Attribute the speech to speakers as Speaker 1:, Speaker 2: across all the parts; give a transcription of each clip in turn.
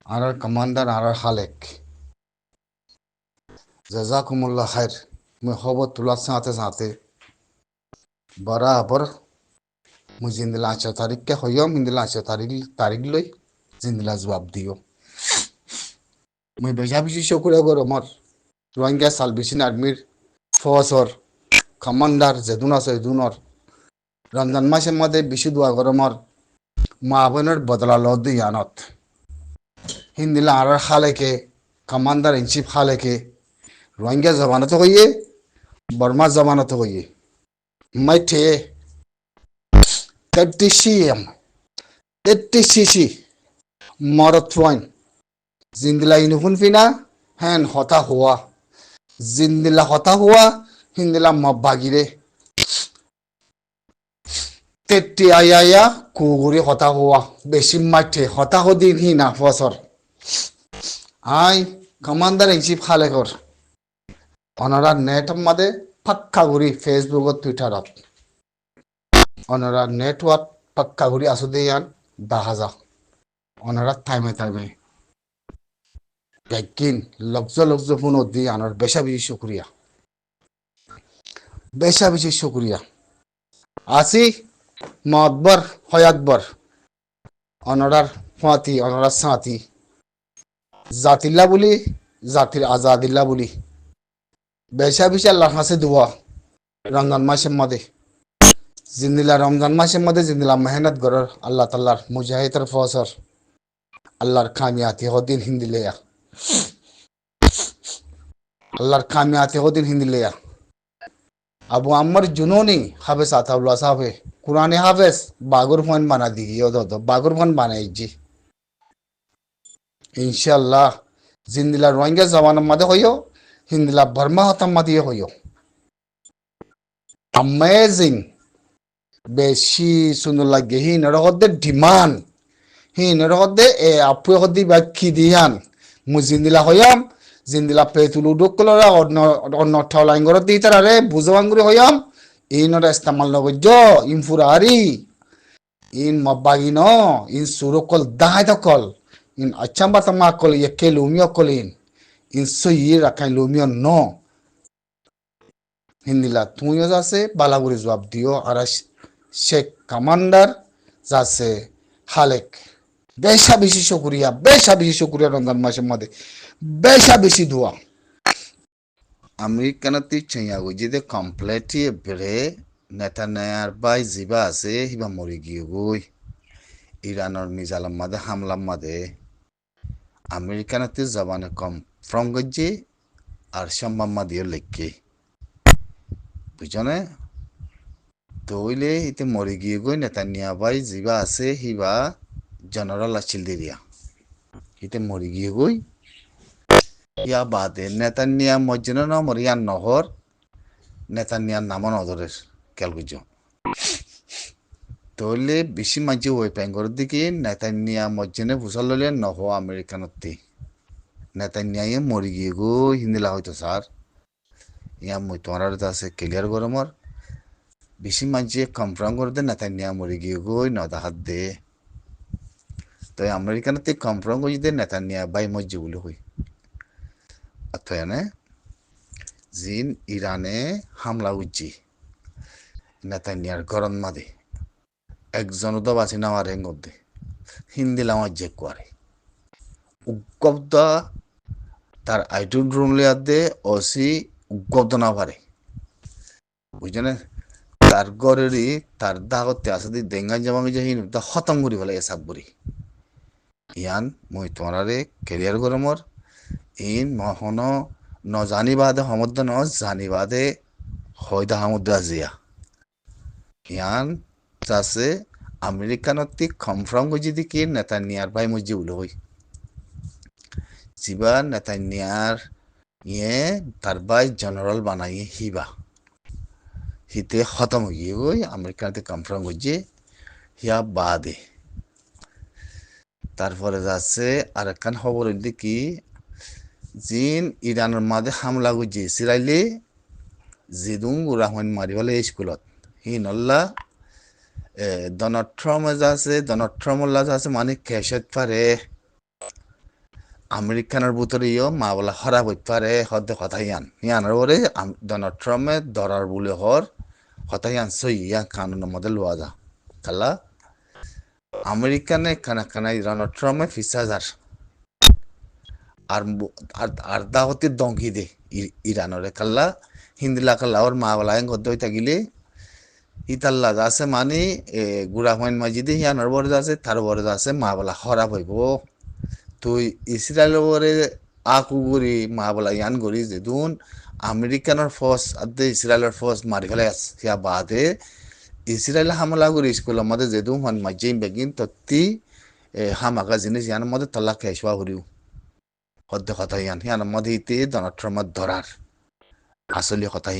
Speaker 1: আর commander আর হালেক জাজাকুমুল্লাহ খায়ের মই খবর তোলার সাথে সাথে বরাবর মুই জিন্দিলা 8 তারিখকে হইম ইন্দিলা 8 তারিখ লই জিন্দিলা জবাব দিও মুই বেশা বেশি শুক্রিয়া করো আমার রোহিঙ্গা সালভেশন আর্মির ফসর কমান্ডার যেদুন আছে এদুনর রমজান মাসের মধ্যে বেশি দোয়া করো আমার মা বোনের বদলা ল দিয়ানত হিন্দিলা আর খালেকে কমান্ডার ইন চিফ খালেকে রোহিঙ্গা জমানত হইয়ে বর্মা জমানত হইয়ে মাইঠে 30 cm 30 cc মরত ফোয়াইন জিন্দিলা ইনুফুন ফিনা হ্যান হতা হওয়া জিন্দিলা হতা হওয়া হিন্দিলা মব্বাগিরে 30 আয়া কুগুরি হতা হওয়া বেশি মাঠে হতা হদিন হিনা ফসর আই কমান্ডার ইন চিফ খালেকর অনরা নেট মাদে পাক্কা গুড়ি ফেসবুকত টুইটারত অনরা নেটওয়ার্ক পাক্কা গুড়ি আসু দিয়ান দাহাজা অনরা টাইমে গাইকিন লগ্জ ফোন দি আনর বেশা বেশি শুক্রিয়া আসি মতবর হয়াতবর অনরার ফাঁতি অনরার সাঁতি জাতিল্লা বলি জাতির আজাদিল্লা বলি বেশা আল্লাহর কাছে দোয়া রমজান মাসের মধ্যে জিন্দিলা রমজান মাসের মধ্যে জিন্দিলা মেহনত করার আল্লাহ তাল্লার মুজাহিদের ফসর আল্লাহর কামিয়াতি হদিন হিন্দিলেয়া আল্লাহর কামিয়াতি হদিন হিন্দিলেয়া আবু আম্মার জুনুনি হাফেজ আতাউল্লাহ সাহেব কুরআনে হাফেজ বাগুর ফোন বানা দিগি বাগুর ফোন বানাইজি ইনশাআল্লাহ জিন্দিলা রোহিঙ্গা জমানার মধ্যে হইও হিন্দিলা বর্মা হতাম মাদিয়ে হইও অ্যামেজিং বেশি সুন্দর লাগে হি নরহদ্দে ডিমান্ড হি নরহদ্দে এ আপু হদ্দি বাকি দিয়ান মু জিন্দিলা হইয়াম জিন্দিলা পেতুলু ডুকলরা অন্য ঠাউলাইন গর দি তারারে বুজবাঙ্গুরি হইয়াম ইনরা ইস্তেমাল নগজ ইনফুরারি ইন মব্বাগিন ইন সুরকল দাহাই দকল ইন আচ্ছাম্বা তামা কল ইয়েকে লুমিও কলিন ইন সই রাখাই লুমিও ন হিন্দিলা তুমিও যাচ্ছে বালাগুড়ি জবাব দিও আর শেখ কমান্ডার যাচ্ছে হালেক বেশা বেশি শুক্রিয়া রমজান মাসের মধ্যে বেশা বেশি দোয়া আমেরিকানতি চাইয়া গই কমপ্লিটলি বেড়ে নেতা নেয়ার বাই জিবা আছে হিবা মরি গিয়ে গই ইরানের মিজালাম মাদে হামলাম মাদে আমেরিকানতি জবানে কম ফ্রম গজ্জে আর সম্মাম্মা দিয়ে লেখকে বুঝনে তইলে ইতে মরি গিয়ে গই নেতা নিয়া বাই জিবা আছে হিবা জেনারেল আছিল দিরিয়া ইতে মরি গিয়ে গই ইয়া বাদে নেতানিয়া মজ্জিনা নমর ইয়ান নহর নেতানিয়ার নাম নদরের কেলগুজ তইলে বেশি মাঝে ওই প্যাঙ্গর দিকে নেতানিয়া মজ্জিনে ফুসাল ললে নহ আমেরিকানতি নেতানিয়া মরি গিয়ে গো হিন্দিলা হয়তো স্যার ইয়া মই তোমার আছে ক্লিয়ার গরমর বেশি মাঝে কনফার্ম করে দে নেতানিয়া মরি গিয়ে গো নদা হাত দে তো আমেরিকানতি কনফার্ম করে দে নেতানিয়া বাই মজ্জি বলে হই আত্ময়ানে জিন ইরানে হামলা উজ্জি নেতানিয়ার গরম মাদে একজন তো বাঁচি নামার হেঙ্গদে হিন্দি লামার যে করে উগ্গব্দ তার আইটুন রুম লিয়ার দে অসি উগ্গব্দ না পারে বুঝছেন তার গরেরই তার দাগতে আছে দি দেঙ্গা জামাঙ্গি যাহিন তা খতম করি ফেলে এসাব করি ইয়ান মই তোমারে কেরিয়ার গরমর ইন মহন ন জানিবাদে সমুদ্র ন জানিবাদে হয়দা সমুদ্র আজিয়া ইয়ান চাষে আমেরিকানতি কনফার্ম গজি দিকে নেতানিয়ার ভাই মজি উলো হই জিবা নেতানিয়ার ইয়ে তার ভাই জেনারেল বানাই হিবা হিতে খতম হয়ে গই আমেরিকানতি কনফার্ম গজি হিয়া বাদে তারপরে যাচ্ছে আর একখান খবর হইল কি জিন ইরানের মাঝে হামলা গুজি সিরাইলে জিদুং রাহমান মারি হলে স্কুলত হি নল্লা ডোনাল্ড ট্রাম্প আছে ডোনাল্ড ট্রাম্প আছে মানে ক্যাশত পারে আমেরিকানের ভিতরে মা বলা হরা বইতে পারে হদ্দে কথা ইয়ানোর পরে ডোনাল্ড ট্রাম্পে ধরার বলে হর কথা সই কানুনের মধ্যে লোয়া যা কালা আমেরিকানে কানা কানা ডোনাল্ড ট্রাম্পে 20,000 আর আর দা হতে দঙ্কি দে ইরানরে কাল্লা হিন্দিলা কাল্লা ওর মা বলা গদ্দ হইতা গিলে ইতাল্লা আছে মানে গুড়া হইন মাজিদে হিয়ানোর বড় আছে তার বড় আছে মা বলা হরা হইব তুই ইসরায়েলরে আকুগুরি মা বলা ইয়ান গরি যেদুন আমেরিকানের ফোর্স আদে ইসরায়েলের ফোর্স মারি ফেলে সিয়া বাদে ইসরায়েল হামলা করি স্কুলের মধ্যে যেদুন হন মাজিম বেগিন তত্তি হামাকা জিনিস ইয়ানের মধ্যে তল্লা খেসবা হরিও হদ্দে কথা ইয়ানের মধ্যে ইতে ডোনাল্ড ট্রাম্পের ধরার আসলে কথা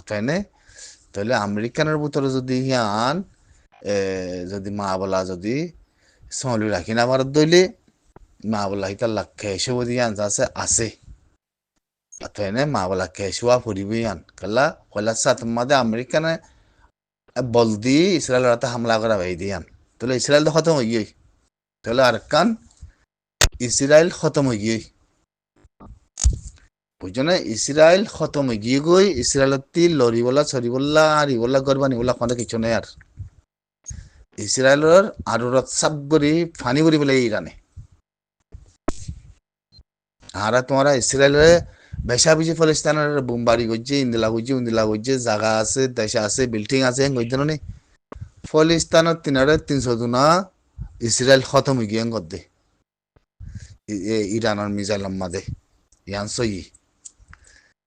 Speaker 1: তাই না তাহলে আমেরিকানের ভিতরে যদি যদি মা বলা যদি সলি রাখি না ভারত দইলে মা বলা হিতা লাখে এসে বদি আছে তাই না মা বলা কেশুয়া ফুরিবি কালা কয়লা সাত মাদে আমেরিকানে বল দি ইসরায়েল রাতে হামলা করা ভাই দিয়ান তাহলে ইসরায়েল তো খতম হইয়ে তাহলে আর কান ইসরায়েল খতম হইয়ে বুঝছো না ইসরায়েল খতম হয়ে গই ইসরায়েলতি লরিবলা ছরিবলা হারিবলা গরবা নিবলা কোনো কিছু নেই আর ইসরায়েলের আরুরত সাব করি ফানি করি বলে ইরানে আর তোমরা ইসরায়েলের বেশা বেশি ফলিস্তানের বোমবাড়ি করছে ইন্দিলা করছে জায়গা আছে দেশা আছে বিল্ডিং আছে গইতেন নি ফলিস্তানের 300 দুনা ইসরায়েল খতম হয়ে গিয়ে গদ্দে ইরানের মিজাইল মাদে ইয়ান সই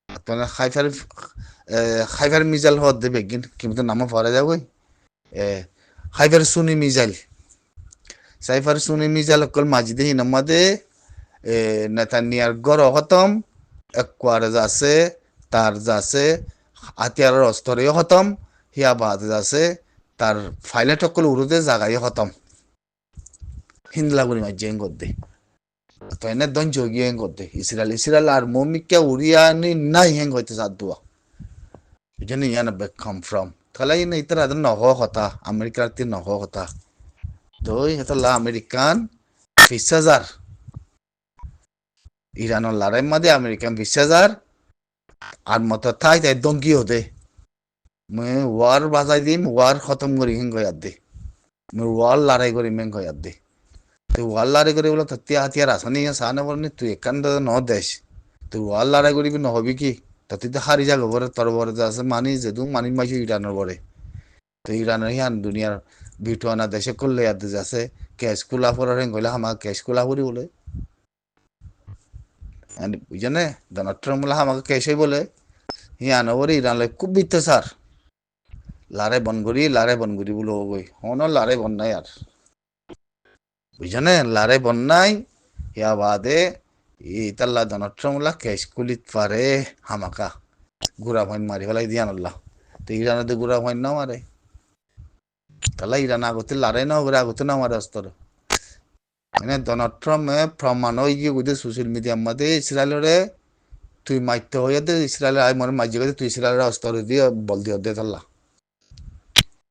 Speaker 1: আপনার খাইফার মিজাইল হওয়ার দেবে কিন্তু নাম পড়া যাবে খাইফার সুনি মিজাইল সাইফার সুনি মিজাইল অকল মাজিদে হিনামাদে নেতানিয়ার গড় খতম একোয়ার যাচ্ছে তার যাচ্ছে হাতিয়ারের অস্তরেও খতম হিয়া বাদ যাচ্ছে তার ফাইলে টকল উড়ুতে জাগাই খতম হিন্দলাগুড়ি মাঝে গদ্দে তো এনে দন যোগী হেং করতে ইসরায়েল আর মমিকা উড়িয়ানি নাই হেং হইতে সাদুয়া বুঝনি ইয়ান বে কাম ফ্রম তাহলে ইন ইতরা আদন নহ কথা আমেরিকার তি নহ কথা তো হেতলা আমেরিকান 20,000 ইরানের লড়াই মাদে আমেরিকান 20,000 আর মত তাই তাই দঙ্গি হতে মে ওয়ার বাজাই দিম ওয়ার খতম করি হেং গয়াদ দে মে ওয়ার লড়াই করি মেং গয়াদ দে তুই ওয়াল লড়াই করে বলো তত্তিয়া হাতিয়ার আসানি সানে বলনি তুই একান্ত ন দেশ তুই ওয়াল লড়াই করিবি নহবি কি ততি তো হারি যাবো বরে তোর বরে আছে মানি যেদু মানি মাইছি ইরানের বরে তো ইরানের দুনিয়ার বিটুয়ানা দেশে করলে ইয়াদ আছে ক্যাশ কুলা পড়ার হেন কইলে আমাকে ক্যাশ কুলা করি বলে বুঝনে ডোনাল্ড ট্রাম্প বলে আমাকে ক্যাশই বলে বরে ইরান লাই খুব বিত্তে স্যার লারে বনগুড়ি বলে ওই হন লারে বন নাই আর বুঝনে লারে বন্যাই ইয়া বাদে ইতাল্লা ডোনাল্ড ট্রাম্প কেস কুলিত পারে হামাকা গুড়া ভাইন মারি ফেলাই দিয়ানল্লাহ তো ইরানে গুড়া ভাইন না মারে তাহলে ইরান আগতে লারে না ওরা আগতে না মারে অস্তর মানে ডোনাল্ড ট্রাম্প প্রমাণ হয়ে গিয়ে বুঝে সোশ্যাল মিডিয়ার মধ্যে ইসরায়েলের তুই মাইতে হয়ে দে ইসরায়েলের আই মনে মাঝে গেছে তুই ইসরায়েলের অস্তর দিয়ে বল দিয়ে দে তাল্লা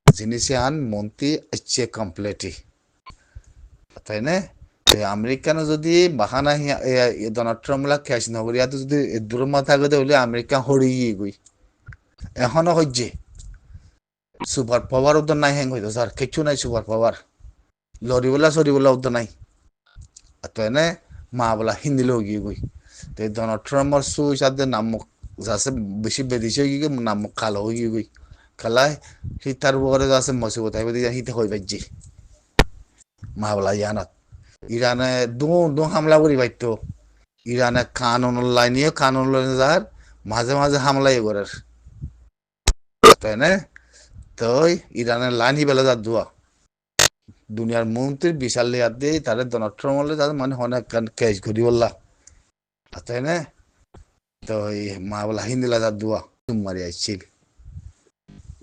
Speaker 1: জিনিসে মন্ত্রী আসছে কমপ্লিটলি তাই না আমেরিকানো যদি বাহানা ডোনাল্ড ট্রাম্প ক্যাশ নগর ইয়াতে যদি দূর মাথা গেতে হলে আমেরিকা হরি গই এখনো হচ্ছে সুপার পাওয়ার উদ্ধার নাই হ্যাং হইতো স্যার কিছু নাই সুপার পাওয়ার সরিবলা উদ্ধার নাই তাই না মা বলা হিন্দি লোক গিয়ে গই তো ডোনাল্ড ট্রাম্পর সুইসাদের নামক যাচ্ছে বেশি বেদিছে গিয়ে নামক কালো হয়ে গিয়ে গই খালায় তার বরে যাচ্ছে মসিবত হিতে হয়ে পাইছে মা বলা ইয়ানত ইরানে দু হামলা করি পাইতো ইরানে কানুন লাইনিয়ে কানুন লাইনে যার মাঝে মাঝে হামলাই করার তাই না তো ইরানের লাইন হি বেলা যার দোয়া দুনিয়ার মন্ত্রী বিশাল লিয়ার দিয়ে তাদের ডোনাল্ড ট্রাম্প হলে তাদের মানে অনেক কেস ঘুরি বললা তাই না তো মা বলা হিন্দিলা যার দোয়া তুম মারি আসছিল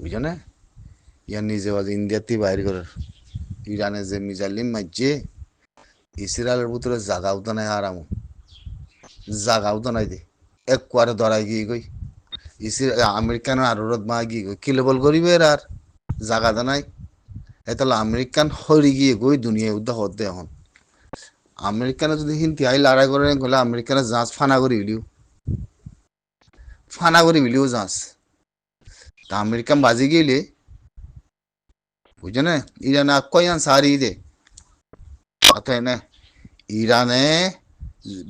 Speaker 1: বুঝছো না ইয়ার নিজে ইন্ডিয়াতেই বাইর করার ইরানে যে মিজাইলিন মারছে ইসরায়েলের ভিতরে জাগাও তো নাই আরাম জাগাও তো নাই দে এক কোয়ারে ধরাই গিয়ে গই আমেরিকানের আরত মা গিয়ে গই কি লেবল করিবে আর জাগা তো নাই এতলা আমেরিকান হরি গিয়ে গই দুনিয়া উদ্ধ হতে এখন আমেরিকানে যদি হিন্দি আই লড়াই করে গেলে আমেরিকানে জাঁচ ফানা করে বিলিও জাঁচ তা আমেরিকান বাজি গেলে বুঝছো না ইরানে কয়ান সারি দে অতএব না ইরানে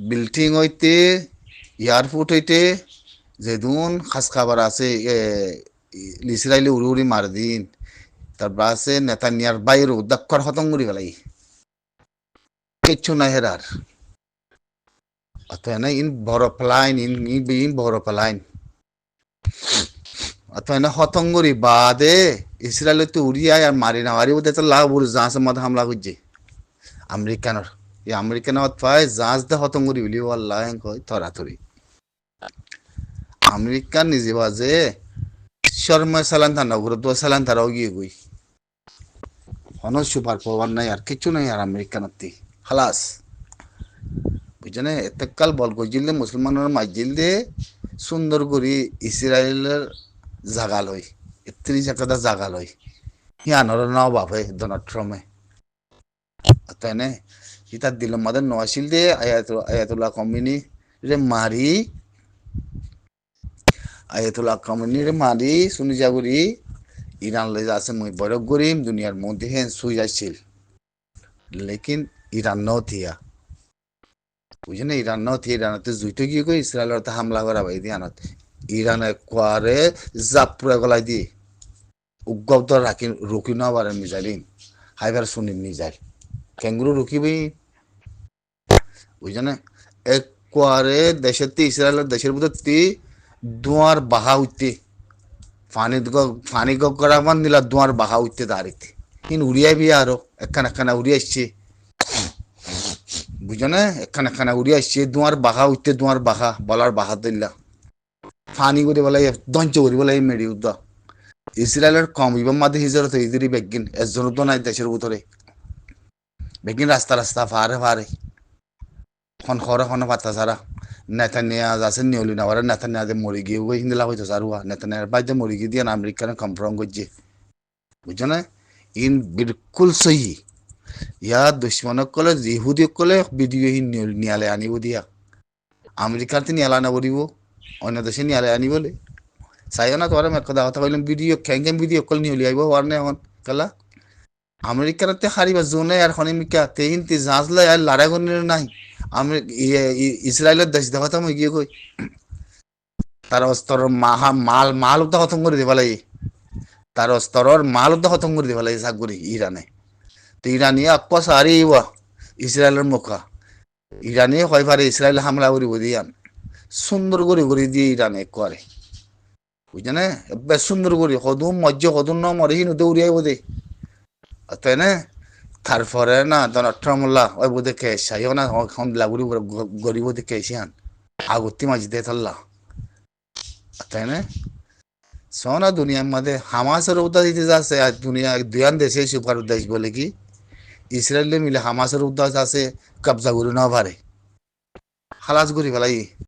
Speaker 1: বিল্ডিং হইতে এয়ারপোর্ট হইতে যেদুন খাস খাবার আছে ইসরায়েলি উড়ি উড়ি মার দিন তারপর আছে নেতানিয়ার বাইরে দক্ষর খতম করে গেলাই কিচ্ছু নাই হেরার অতএব না ইন বড় প্লাইন ইন বড় প্লাইন অতএব না হতঙ্গরি বাদে ইসরায়েল তো উড়িয়ায় আর মারি না মারি ওদের তো লাভ উড়ে জাহাজ মধ্যে হামলা করছে আমেরিকানোর এই আমেরিকানত পায় জাহাজ দে হতঙ্গরি বিলি আল্লাহ কয় থরাথরি আমেরিকান নিজে বাজে শর্মা সালান থানা ঘুরে দো সালান তারাও গিয়ে গই হন সুপার পাওয়ার নাই আর কিচ্ছু নাই আর আমেরিকানত খালাস বুঝছো না এতকাল বল গজিল দে মুসলমানের মাইজিল দে সুন্দর করে ইসরায়েলের জাগা লয় 31 জাগা লয় হিয়ানোর নাও বাপে ডোনাল্ড ট্রাম্পে তাই না ইতার দিল মাদের নয়াশিল দে আয়াতুল্লাহ কমিনি রে মারি আয়াতুল্লাহ কমিনি রে মারি শুনি যাগুরি ইরান লই যাচ্ছে মুই বড় গরিম দুনিয়ার মধ্যে হেন শুই যাচ্ছিল লেকিন ইরান ন থিয়া বুঝে না ইরান ন থিয়া ইরানতে জুইতে গিয়ে কই ইসরায়েলের হামলা করা ভাই দিয়ানত ইরানে কোয়ারে জাপ পুরা গলাই দি উগ্গব তো রাখি রুকি না পারে মিজাইলিন হাইবার শুনি মিজাইল ক্যাঙ্গুরু রুকিবি বুঝছো না এক কোয়ারে দেশের ইসরায়েলের দেশের ভিতর দুয়ার বাহা উঠতে পানি করা মান দিলা দুয়ার বাহা উঠতে দাঁড়িতে ইন উড়িয়া বি আরো একখানা উড়িয়ে আসছে বুঝছো না একখানা উড়িয়ে আসছে দুয়ার বাহা উঠতে দুয়ার বাহা বলার বাহা দিলা ফানি করে বলে দঞ্চ করি বলে মেডি উদ্দা ইসরায়েলের কম ইবাম মাদে হিজরত ইদিরি বেগিন এজন তো নাই দেশের ভিতরে বেগিন রাস্তা ফারে খন খরে খন পাতা সারা নেতানিয়া আছে নিয়লি না ওরা নেতানিয়া দে মরি গিয়ে ওই হিন্দিলা হইতো সার হুয়া নেতানিয়ার বাইতে মরি গিয়ে দিয়ে আমেরিকানে কনফার্ম করছে বুঝছো না ইন বিলকুল সহি ইয়া দুশ্মন কলে ইহুদি কলে ভিডিও হি নিয়ালে আনিব দিয়া আমেরিকার তিনি এলা না বলিব অন্য দেশে নিয়ালে আনিবলে চাইও না তোরা মেক কথা কইলাম ভিডিও খেং ভিডিও কল নিয়লি আইব ওয়ারনে এখন কালা আমেরিকাতে হারিবা জোনে আর খনিমিকা তেইন তি জাজলে আর লড়াই করনে নাই আমি ইসরায়েলের দেশ দেখা মই গিয়ে কই তার স্তর মাল উদ্দা খতম করে দিবা লাগে তার স্তরর মাল উদ্দা খতম করে দিবা লাগে সাগুরি ইরানে তো ইরানি আকপা সারি ইবা ইসরায়েলের মুখা ইরানি কয় পারে ইসরায়েল হামলা করিব দিয়ান সুন্দর করে দিয়ে ইরানে করে বুঝছো না বেশ সুন্দর করে সদুম মজ্জ সদুম ন মরে হিনুতে উড়িয়াইব দে তাই না তারপরে না ডোনাল্ড ট্রাম্প ওই বোধে কেসা ইও না এখন লাগুরি গরিব দে কেসিয়ান আগতি মাঝি দে থাল্লা তাই না সোনা দুনিয়ার মধ্যে হামাসের উদ্দা দিতে যাচ্ছে আর দুনিয়া দুয়ান দেশে সুপার দেশ বলে কি ইসরায়েলে মিলে হামাসের উদ্দা আছে কবজা করে না পারে খালাস করি ফেলাই